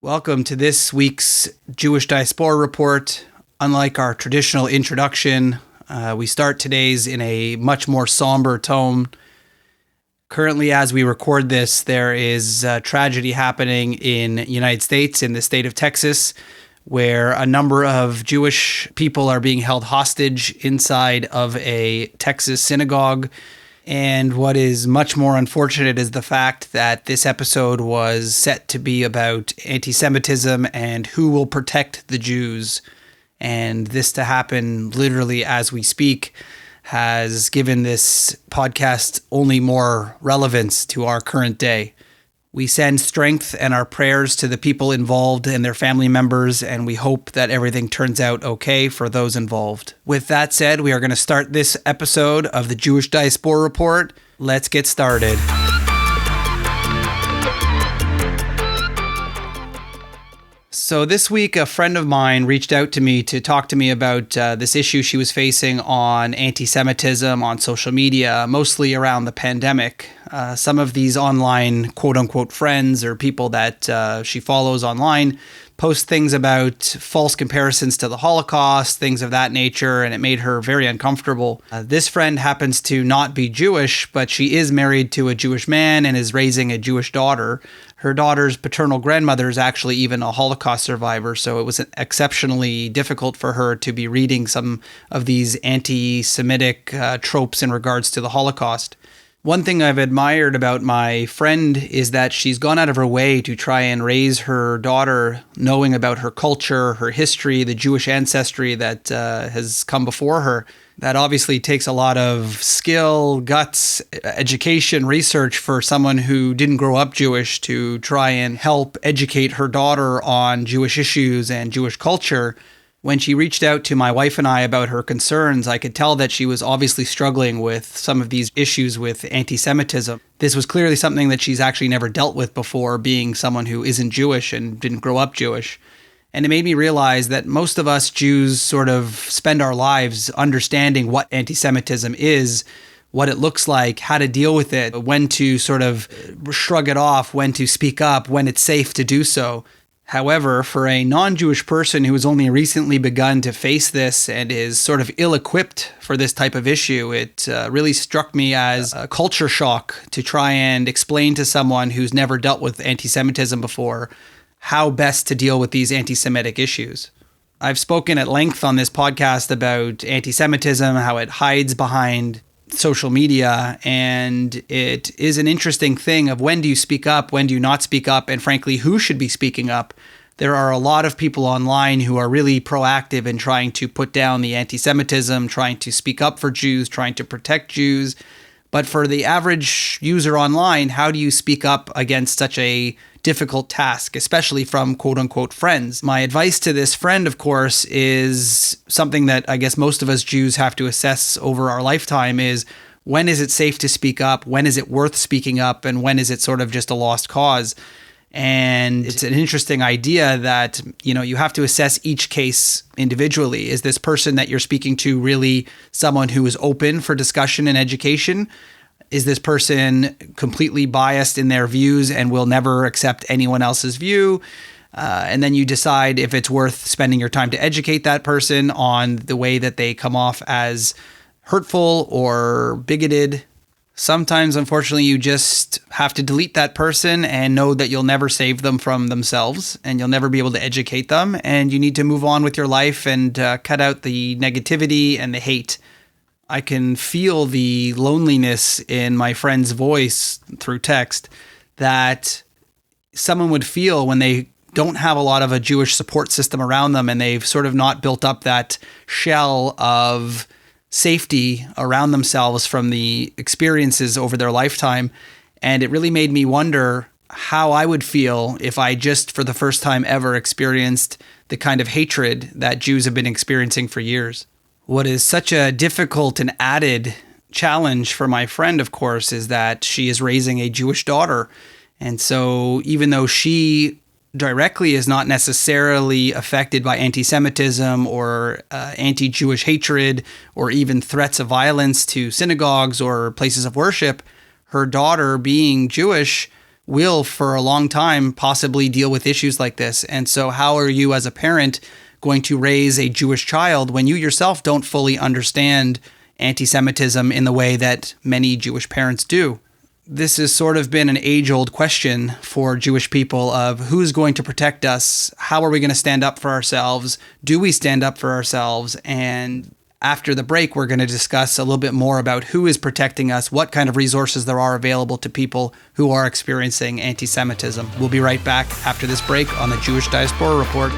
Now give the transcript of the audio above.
Welcome to this week's Jewish Diaspora Report. Unlike our traditional introduction, we start today's in a much more somber tone. Currently, as we record this, there is a tragedy happening in the United States, in the state of Texas, where a number of Jewish people are being held hostage inside of a Texas synagogue. And what is much more unfortunate is the fact that this episode was set to be about anti-Semitism and who will protect the Jews. And this to happen literally as we speak has given this podcast only more relevance to our current day. We send strength and our prayers to the people involved and their family members, and we hope that everything turns out okay for those involved. With that said, we are going to start this episode of the Jewish Diaspora Report. Let's get started. So this week, a friend of mine reached out to me to talk to me about this issue she was facing on anti-Semitism on social media, mostly around the pandemic. Some of these online quote-unquote friends or people that she follows online post things about false comparisons to the Holocaust, things of that nature, and it made her very uncomfortable. This friend happens to not be Jewish, but she is married to a Jewish man and is raising a Jewish daughter. Her daughter's paternal grandmother is actually even a Holocaust survivor, so it was exceptionally difficult for her to be reading some of these anti-Semitic tropes in regards to the Holocaust. One thing I've admired about my friend is that she's gone out of her way to try and raise her daughter knowing about her culture, her history, the Jewish ancestry that has come before her. That obviously takes a lot of skill, guts, education, research for someone who didn't grow up Jewish to try and help educate her daughter on Jewish issues and Jewish culture. When she reached out to my wife and I about her concerns, I could tell that she was obviously struggling with some of these issues with anti-Semitism. This was clearly something that she's actually never dealt with before, being someone who isn't Jewish and didn't grow up Jewish. And it made me realize that most of us Jews sort of spend our lives understanding what anti-Semitism is, what it looks like, how to deal with it, when to sort of shrug it off, when to speak up, when it's safe to do so. However, for a non-Jewish person who has only recently begun to face this and is sort of ill-equipped for this type of issue, it really struck me as a culture shock to try and explain to someone who's never dealt with anti-Semitism before how best to deal with these anti-Semitic issues. I've spoken at length on this podcast about anti-Semitism, how it hides behind social media, and it is an interesting thing of when do you speak up, when do you not speak up, and frankly, who should be speaking up. There are a lot of people online who are really proactive in trying to put down the anti-Semitism, trying to speak up for Jews, trying to protect Jews. But for the average user online, how do you speak up against such a difficult task, especially from quote-unquote friends? My advice to this friend, of course, is something that I guess most of us Jews have to assess over our lifetime is when is it safe to speak up, when is it worth speaking up, and when is it sort of just a lost cause? And it's an interesting idea that, you have to assess each case individually. Is this person that you're speaking to really someone who is open for discussion and education? Is this person completely biased in their views and will never accept anyone else's view? And then you decide if it's worth spending your time to educate that person on the way that they come off as hurtful or bigoted. Sometimes, unfortunately, you just have to delete that person and know that you'll never save them from themselves and you'll never be able to educate them. And you need to move on with your life and cut out the negativity and the hate. I can feel the loneliness in my friend's voice through text that someone would feel when they don't have a lot of a Jewish support system around them and they've sort of not built up that shell of safety around themselves from the experiences over their lifetime. And it really made me wonder how I would feel if I just for the first time ever experienced the kind of hatred that Jews have been experiencing for years. What is such a difficult and added challenge for my friend, of course, is that she is raising a Jewish daughter. And so even though she directly is not necessarily affected by anti-Semitism or anti-Jewish hatred or even threats of violence to synagogues or places of worship, her daughter, being Jewish, will, for a long time, possibly deal with issues like this. And so how are you as a parent going to raise a Jewish child when you yourself don't fully understand anti-Semitism in the way that many Jewish parents do? This has sort of been an age-old question for Jewish people of who's going to protect us? How are we going to stand up for ourselves? Do we stand up for ourselves? And after the break, we're going to discuss a little bit more about who is protecting us, what kind of resources there are available to people who are experiencing anti-Semitism. We'll be right back after this break on the Jewish Diaspora Report.